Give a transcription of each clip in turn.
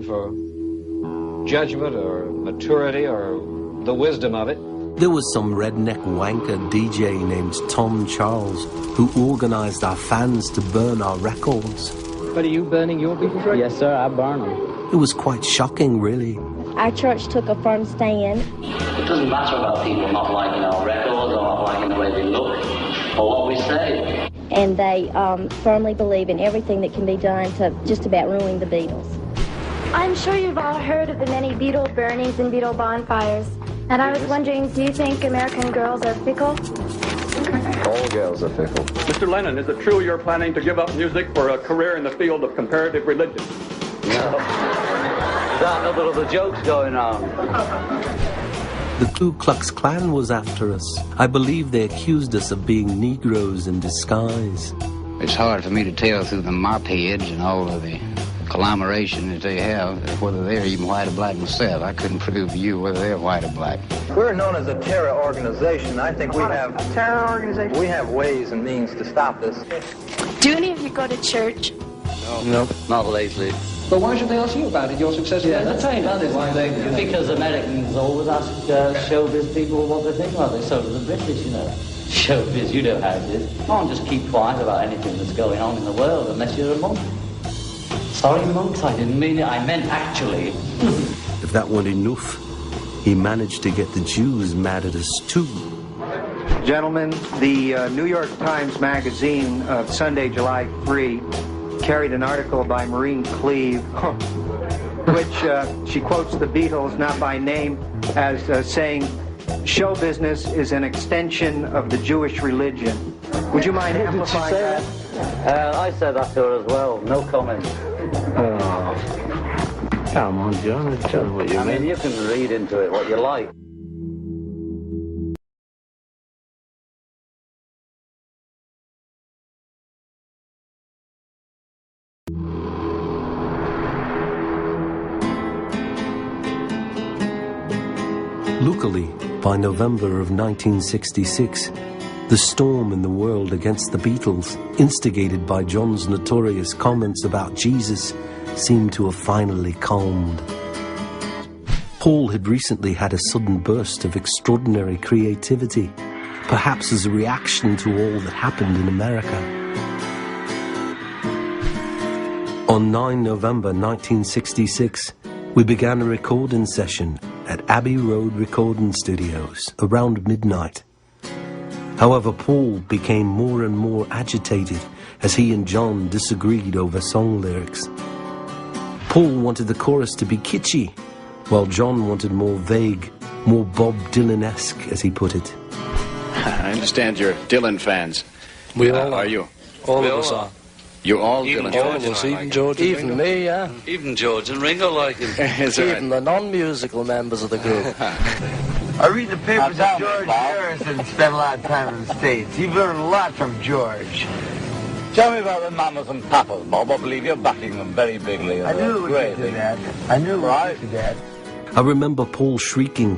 for judgment or maturity or the wisdom of it. There was some redneck wanker DJ named Tom Charles who organized our fans to burn our records. But are you burning your Beatles records? Yes, sir, I burn them. It was quite shocking, really. Our church took a firm stand. It doesn't matter about people not liking our records or not liking the way we look or what we say. And they firmly believe in everything that can be done to just about ruin the Beatles. I'm sure you've all heard of the many Beatle burnings and Beatle bonfires. And I was wondering, do you think American girls are fickle? All girls are fickle. Mr. Lennon, is it true you're planning to give up music for a career in the field of comparative religion? No. There's another of the jokes going on. The Ku Klux Klan was after us. I believe they accused us of being Negroes in disguise. It's hard for me to tell through the mop heads and all of the conglomeration that they have whether they're even white or black myself. I couldn't prove to you whether they're white or black. We're known as a terror organization. I think we have Terror organization? we have ways and means to stop this. Do any of you go to church? No, not lately. But why should they ask you about it? You're successful. Yeah, that's right. That is one thing. Because Americans always ask showbiz people what they think about it. So do the British, you know. Showbiz, you know how it is. You can't just keep quiet about anything that's going on in the world unless you're a monk. Sorry, monks, I didn't mean it. I meant actually. If that weren't enough, he managed to get the Jews mad at us too. Gentlemen, the New York Times Magazine of Sunday, July 3, carried an article by Maureen Cleave, which she quotes the Beatles, not by name, as saying, "Show business is an extension of the Jewish religion." Would you mind amplifying that? I said that to her as well. No comment. Come on, John. Tell me what you mean. You can read into it what you like. Luckily, by November of 1966, the storm in the world against the Beatles, instigated by John's notorious comments about Jesus, seemed to have finally calmed. Paul had recently had a sudden burst of extraordinary creativity, perhaps as a reaction to all that happened in America. On 9 November 1966, we began a recording session at Abbey Road Recording Studios around midnight. However, Paul became more and more agitated as he and John disagreed over song lyrics. Paul wanted the chorus to be kitschy, while John wanted more vague, more Bob Dylan-esque, as he put it. I understand you're Dylan fans. We all are you? All of us are. You're all Even Dylan George fans? and us, even George and Even Ringo. me, yeah. Even George and Ringo like him. Is that Even the non-musical members of the group. I read the papers of George Harrison spent a lot of time in the States. You've learned a lot from George. Tell me about the Mamas and Papas, Bob. I believe you're backing them very bigly. I knew it would do that. I knew it would do that. I remember Paul shrieking,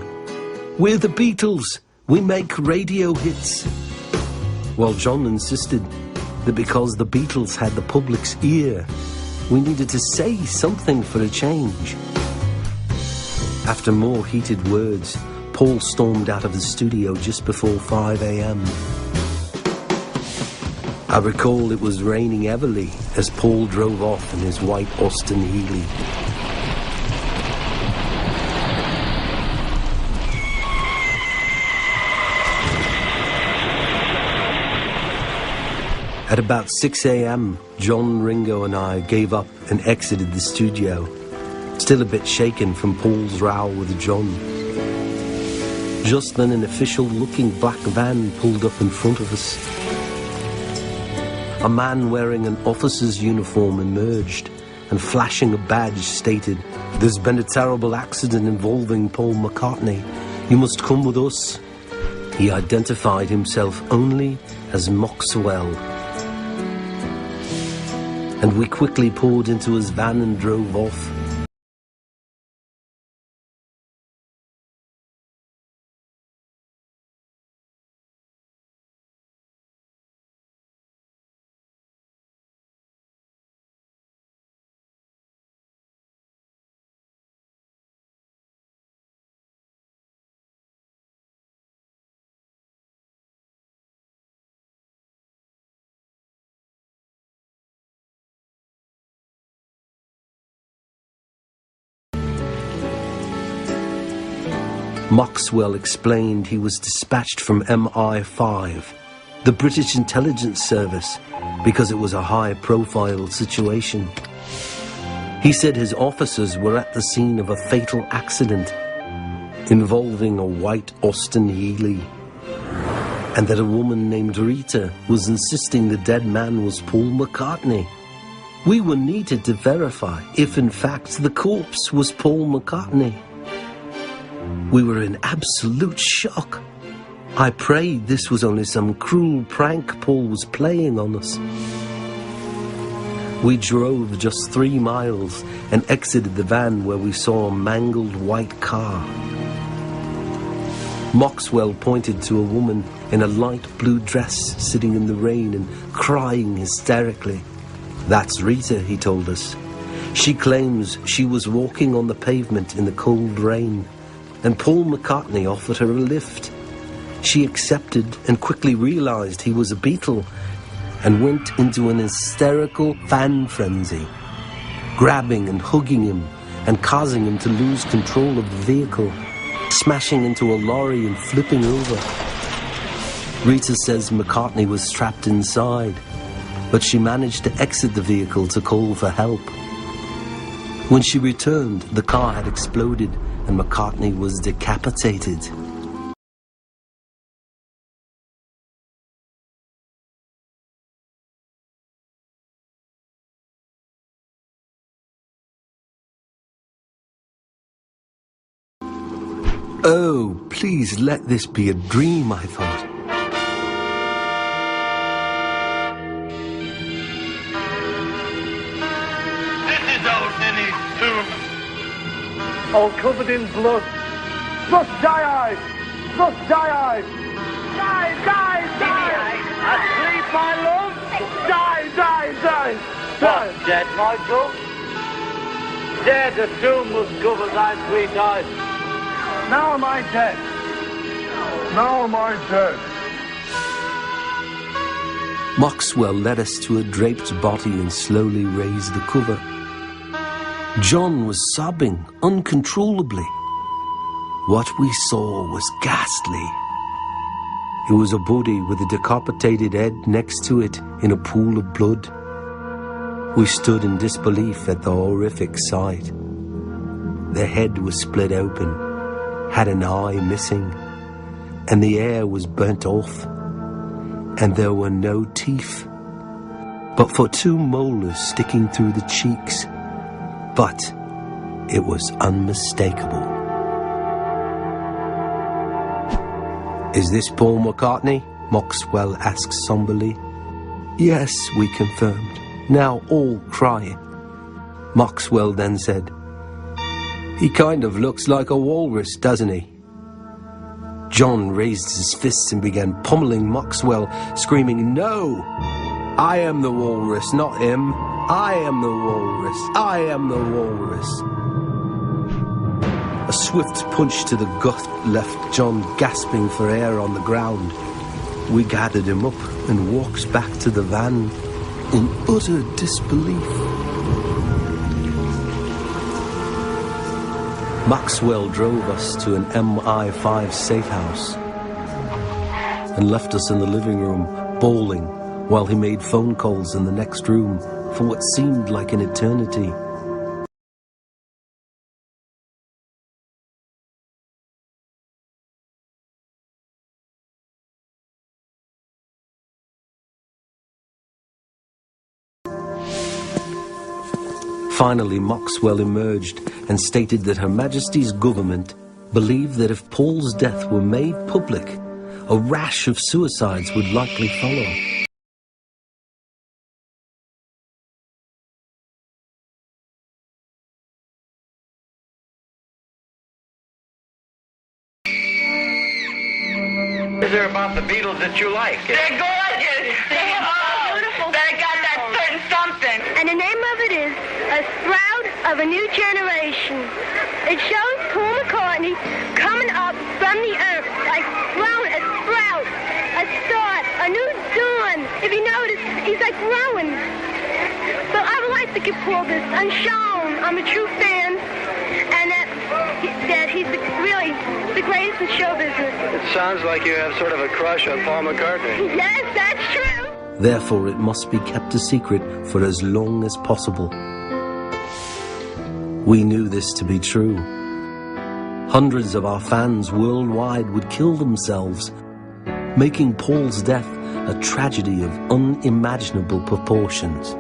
"We're the Beatles! We make radio hits!" While John insisted that because the Beatles had the public's ear, we needed to say something for a change. After more heated words, Paul stormed out of the studio just before 5 a.m. I recall it was raining heavily as Paul drove off in his white Austin Healey. At about 6 a.m., John, Ringo and I gave up and exited the studio, still a bit shaken from Paul's row with John. Just then an official-looking black van pulled up in front of us. A man wearing an officer's uniform emerged and flashing a badge stated, "There's been a terrible accident involving Paul McCartney. You must come with us." He identified himself only as Moxwell. And we quickly poured into his van and drove off. Maxwell explained he was dispatched from MI5, the British intelligence service, because it was a high-profile situation. He said his officers were at the scene of a fatal accident involving a white Austin Healey, and that a woman named Rita was insisting the dead man was Paul McCartney. We were needed to verify if in fact the corpse was Paul McCartney. We were in absolute shock. I prayed this was only some cruel prank Paul was playing on us. We drove just 3 miles and exited the van where we saw a mangled white car. Maxwell pointed to a woman in a light blue dress sitting in the rain and crying hysterically. That's Rita, he told us. She claims she was walking on the pavement in the cold rain, and Paul McCartney offered her a lift. She accepted and quickly realized he was a Beatle and went into an hysterical fan frenzy, grabbing and hugging him and causing him to lose control of the vehicle, smashing into a lorry and flipping over. Rita says McCartney was trapped inside, but she managed to exit the vehicle to call for help. When she returned, the car had exploded and McCartney was decapitated. Oh, please let this be a dream, I thought. This is old Ninny's tomb. All covered in blood. Just die-eyed! Just die-eyed! Die, die, die! Asleep, my love? Die, die, die! What, dead, Michael? Dead, the tomb was covered thy sweet eyes. Now am I dead. Now am I dead. Maxwell led us to a draped body and slowly raised the cover. John was sobbing uncontrollably. What we saw was ghastly. It was a body with a decapitated head next to it in a pool of blood. We stood in disbelief at the horrific sight. The head was split open, had an eye missing, and the air was burnt off, and there were no teeth, but for 2 molars sticking through the cheeks. But it was unmistakable. Is this Paul McCartney? Maxwell asked somberly. Yes, we confirmed, now all crying. Maxwell then said, he kind of looks like a walrus, doesn't he? John raised his fists and began pummeling Maxwell, screaming, No! I am the walrus, not him. I am the walrus. I am the walrus. A swift punch to the gut left John gasping for air on the ground. We gathered him up and walked back to the van in utter disbelief. Maxwell drove us to an MI5 safe house and left us in the living room bawling while he made phone calls in the next room for what seemed like an eternity. Finally, Maxwell emerged and stated that Her Majesty's government believed that if Paul's death were made public, a rash of suicides would likely follow. Is there about the Beatles that you like? They're gorgeous. They're beautiful. They got that certain something. And the name of it is A Sprout of a New Generation. It shows Paul McCartney coming up from the earth, like growing, a sprout, a start, a new dawn. If you notice, he's like growing. So I would like to give Paul this and show him I'm a true fan, and that he's really the greatest in show business. It sounds like you have sort of a crush on Paul McCartney. Yes, that's true. Therefore, it must be kept a secret for as long as possible. We knew this to be true. Hundreds of our fans worldwide would kill themselves, making Paul's death a tragedy of unimaginable proportions.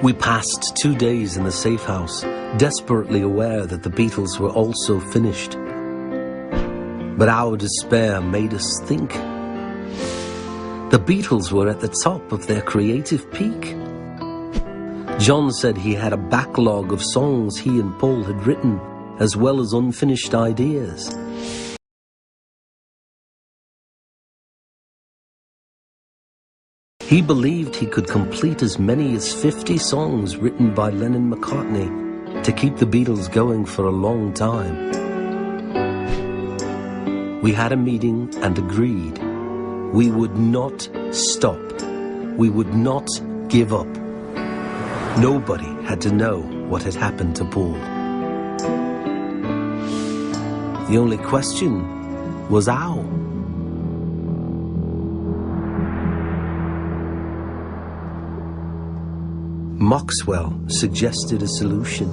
We passed 2 days in the safe house, desperately aware that the Beatles were also finished. But our despair made us think. The Beatles were at the top of their creative peak. John said he had a backlog of songs he and Paul had written, as well as unfinished ideas. He believed he could complete as many as 50 songs written by Lennon and McCartney to keep the Beatles going for a long time. We had a meeting and agreed we would not stop. We would not give up. Nobody had to know what had happened to Paul. The only question was how. Maxwell suggested a solution.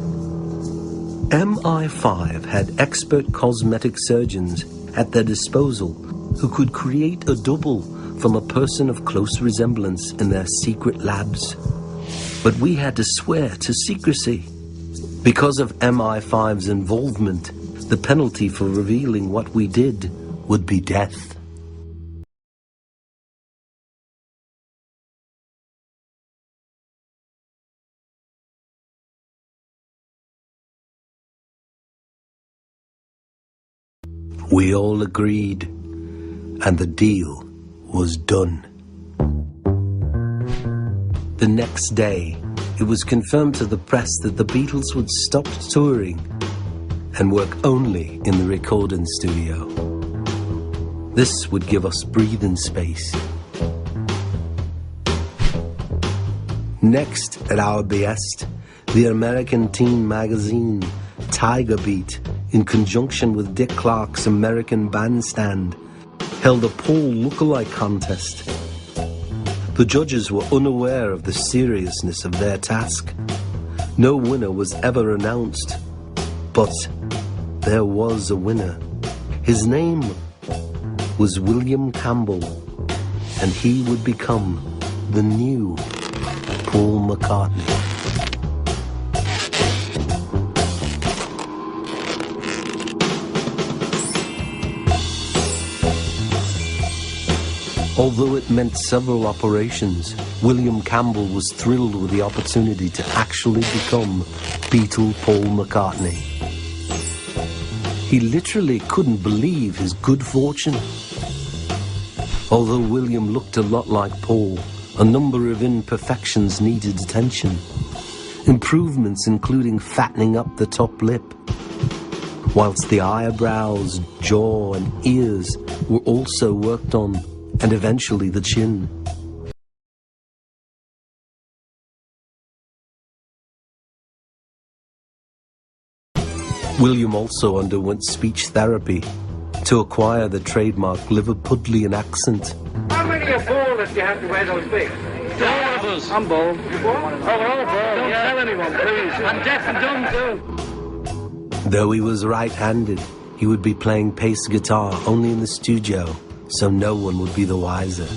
MI5 had expert cosmetic surgeons at their disposal who could create a double from a person of close resemblance in their secret labs. But we had to swear to secrecy. Because of MI5's involvement, the penalty for revealing what we did would be death. We all agreed, and the deal was done. The next day, it was confirmed to the press that the Beatles would stop touring and work only in the recording studio. This would give us breathing space. Next, at our behest, the American teen magazine Tiger Beat, in conjunction with Dick Clark's American Bandstand, held a Paul lookalike contest. The judges were unaware of the seriousness of their task. No winner was ever announced, but there was a winner. His name was William Campbell, and he would become the new Paul McCartney. Although it meant several operations, William Campbell was thrilled with the opportunity to actually become Beatle Paul McCartney. He literally couldn't believe his good fortune. Although William looked a lot like Paul, a number of imperfections needed attention. Improvements including fattening up the top lip, whilst the eyebrows, jaw and ears were also worked on, and eventually the chin. William also underwent speech therapy to acquire the trademark Liverpudlian accent. How many are bald if you have to wear those wigs? All of us. I'm bald. You bald? Oh, we're all bald. Don't tell anyone, please. I'm deaf and dumb too. Though he was right-handed, he would be playing bass guitar only in the studio, so no one would be the wiser.